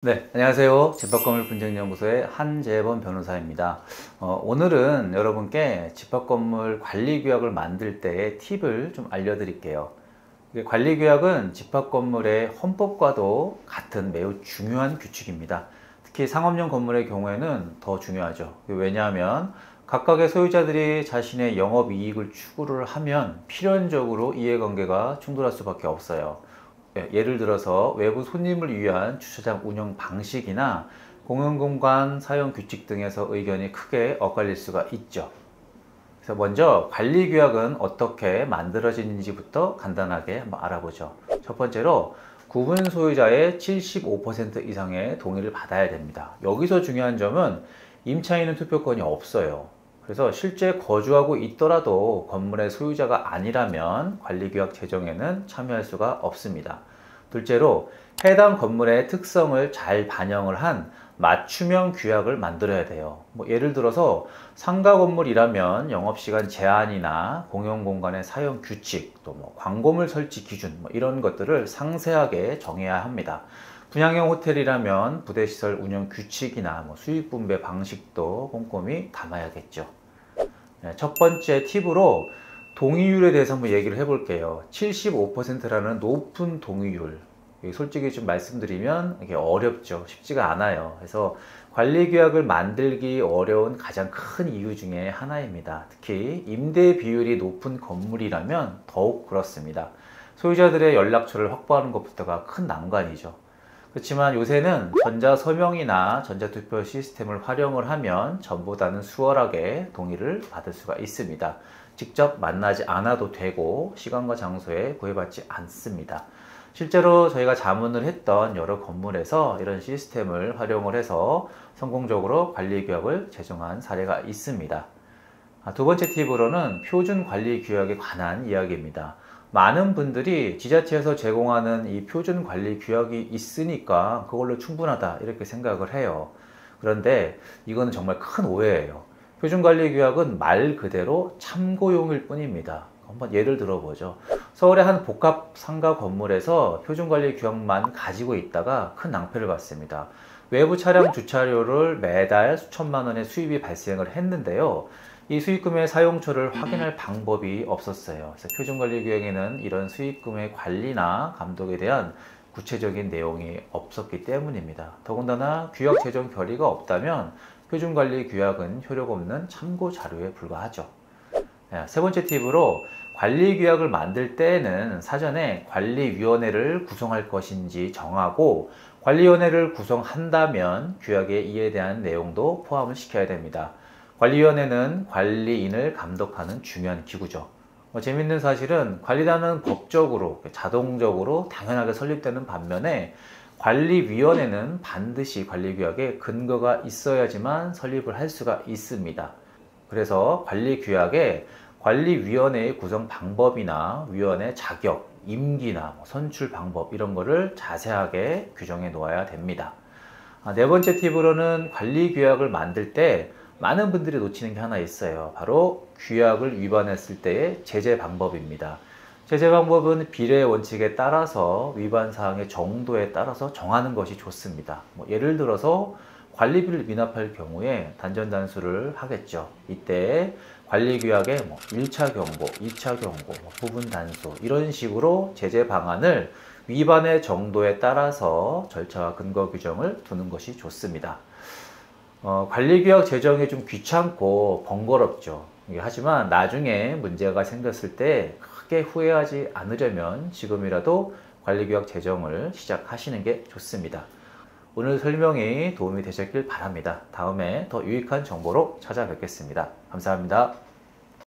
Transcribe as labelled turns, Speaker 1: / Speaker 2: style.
Speaker 1: 네, 안녕하세요. 집합건물분쟁연구소의 한재범 변호사입니다. 오늘은 여러분께 집합건물 관리규약을 만들 때의 팁을 좀 알려드릴게요. 관리규약은 집합건물의 헌법과도 같은 매우 중요한 규칙입니다. 특히 상업용 건물의 경우에는 더 중요하죠. 왜냐하면 각각의 소유자들이 자신의 영업이익을 추구를 하면 필연적으로 이해관계가 충돌할 수밖에 없어요. 예를 들어서 외부 손님을 위한 주차장 운영 방식이나 공용공간 사용 규칙 등에서 의견이 크게 엇갈릴 수가 있죠. 그래서 먼저 관리규약은 어떻게 만들어지는지부터 간단하게 한번 알아보죠. 첫 번째로 구분 소유자의 75% 이상의 동의를 받아야 됩니다. 여기서 중요한 점은 임차인은 투표권이 없어요. 그래서 실제 거주하고 있더라도 건물의 소유자가 아니라면 관리규약 제정에는 참여할 수가 없습니다. 둘째로 해당 건물의 특성을 잘 반영을 한 맞춤형 규약을 만들어야 돼요. 예를 들어서 상가 건물이라면 영업시간 제한이나 공용공간의 사용 규칙, 또 광고물 설치 기준 이런 것들을 상세하게 정해야 합니다. 분양형 호텔이라면 부대시설 운영 규칙이나 수익 분배 방식도 꼼꼼히 담아야겠죠. 첫 번째 팁으로 동의율에 대해서 한번 얘기를 해볼게요. 75%라는 높은 동의율. 솔직히 좀 말씀드리면 이게 어렵죠. 쉽지가 않아요. 그래서 관리규약을 만들기 어려운 가장 큰 이유 중에 하나입니다. 특히 임대 비율이 높은 건물이라면 더욱 그렇습니다. 소유자들의 연락처를 확보하는 것부터가 큰 난관이죠. 그렇지만 요새는 전자서명이나 전자투표 시스템을 활용을 하면 전보다는 수월하게 동의를 받을 수가 있습니다. 직접 만나지 않아도 되고 시간과 장소에 구애받지 않습니다. 실제로 저희가 자문을 했던 여러 건물에서 이런 시스템을 활용을 해서 성공적으로 관리규약을 제정한 사례가 있습니다. 두 번째 팁으로는 표준관리규약에 관한 이야기입니다. 많은 분들이 지자체에서 제공하는 이 표준관리규약이 있으니까 그걸로 충분하다 이렇게 생각을 해요. 그런데 이거는 정말 큰 오해예요. 표준관리규약은 말 그대로 참고용일 뿐입니다. 한번 예를 들어보죠. 서울의 한 복합 상가 건물에서 표준관리규약만 가지고 있다가 큰 낭패를 봤습니다. 외부 차량 주차료를 매달 수천만 원의 수입이 발생을 했는데요. 이 수익금의 사용처를 확인할 방법이 없었어요. 그래서 표준관리규약에는 이런 수익금의 관리나 감독에 대한 구체적인 내용이 없었기 때문입니다. 더군다나 규약 제정 결의가 없다면 표준관리규약은 효력 없는 참고 자료에 불과하죠. 세 번째 팁으로 관리규약을 만들 때에는 사전에 관리위원회를 구성할 것인지 정하고 관리위원회를 구성한다면 규약의 이에 대한 내용도 포함을 시켜야 됩니다. 관리위원회는 관리인을 감독하는 중요한 기구죠. 재밌는 사실은 관리단은 법적으로 자동적으로 당연하게 설립되는 반면에 관리위원회는 반드시 관리규약에 근거가 있어야지만 설립을 할 수가 있습니다. 그래서 관리규약에 관리위원회의 구성 방법이나 위원회 자격, 임기나 선출 방법 이런 거를 자세하게 규정해 놓아야 됩니다. 네 번째 팁으로는 관리규약을 만들 때 많은 분들이 놓치는 게 하나 있어요. 바로 규약을 위반했을 때의 제재 방법입니다. 제재 방법은 비례 원칙에 따라서 위반 사항의 정도에 따라서 정하는 것이 좋습니다. 예를 들어서 관리비를 미납할 경우에 단전단수를 하겠죠. 이때 관리규약에 1차 경고, 2차 경고, 부분 단수 이런 식으로 제재 방안을 위반의 정도에 따라서 절차와 근거 규정을 두는 것이 좋습니다. 관리규약 제정이 좀 귀찮고 번거롭죠. 하지만 나중에 문제가 생겼을 때 크게 후회하지 않으려면 지금이라도 관리규약 제정을 시작하시는 게 좋습니다. 오늘 설명이 도움이 되셨길 바랍니다. 다음에 더 유익한 정보로 찾아뵙겠습니다. 감사합니다.